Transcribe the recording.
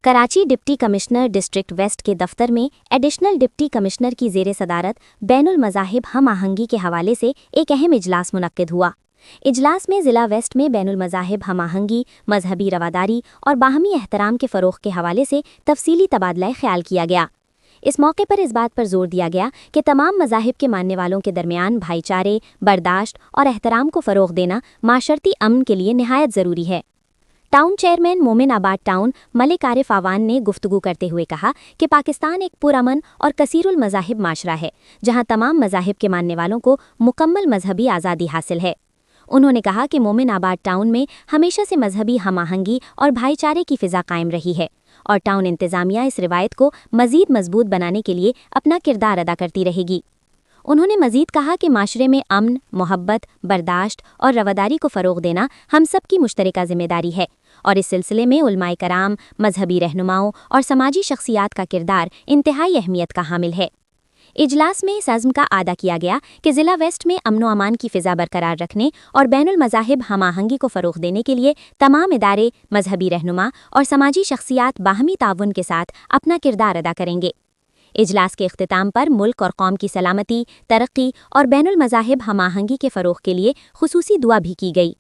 Karachi deputy commissioner district west के दफ्तर में एडिशनल डिप्टी कमिश्नर की ज़ेर सदारत बैनुल मज़ाहिब हम आहंगी के हवाले से एक अहम इजलास मुनक्किद हुआ। इजलास में ज़िला वेस्ट में बैनुल मज़ाहिब हम आहंगी, मजहबी रवादारी और बाहमी एहतराम के फ़रोग़ के हवाले से तफसीली तबादला ख्याल किया गया। इस मौके पर इस बात पर जोर दिया गया कि तमाम मज़ाहिब के मानने वालों के दरमियान भाईचारे, बर्दाश्त और एहतराम को फ़रोग़ देना माशरती अमन के लिए निहायत ज़रूरी है। टाउन चेयरमैन मोमिन आबाद टाउन मलिक आरिफ आवान ने गुफ्तगू करते हुए कहा कि पाकिस्तान एक पुरअमन और कसीरुल मज़ाहिब माशरा है, जहां तमाम मज़ाहिब के मानने वालों को मुकम्मल मजहबी आज़ादी हासिल है। उन्होंने कहा कि मोमिन आबाद टाउन में हमेशा से मजहबी हम आहंगी और भाईचारे की फ़िज़ा कायम रही है और टाउन इंतज़ामिया इस रिवायत को मज़ीद मजबूत बनाने के लिए अपना किरदार अदा करती रहेगी। उन्होंने मज़ीद कहा कि माशरे में अमन, मोहब्बत, बर्दाश्त और रवादारी को फ़रोग़ देना हम सब की मुश्तरका ज़िम्मेदारी है और इस सिलसिले में उलमाए कराम, मजहबी रहनुमाओं और समाजी शख्सियात का किरदार इंतहाई अहमियत का हामिल है। इजलास में इस अज़्म का आदा किया गया कि ज़िला वेस्ट में अमन व अमान की फ़िज़ा बरकरार रखने और बैनुल मज़ाहिब हम आहंगी को फ़रोग़ देने के लिए तमाम इदारे, मजहबी रहनुमा और समाजी शख्सियात बाहमी ताउन के साथ अपना किरदार अदा करेंगे। इजलास के इख्तिताम पर मुल्क और कौम की सलामती, तरक्की और बैनुल मज़ाहिब हम आहंगी के फ़रोग़ के लिए खुसूसी दुआ भी की गई।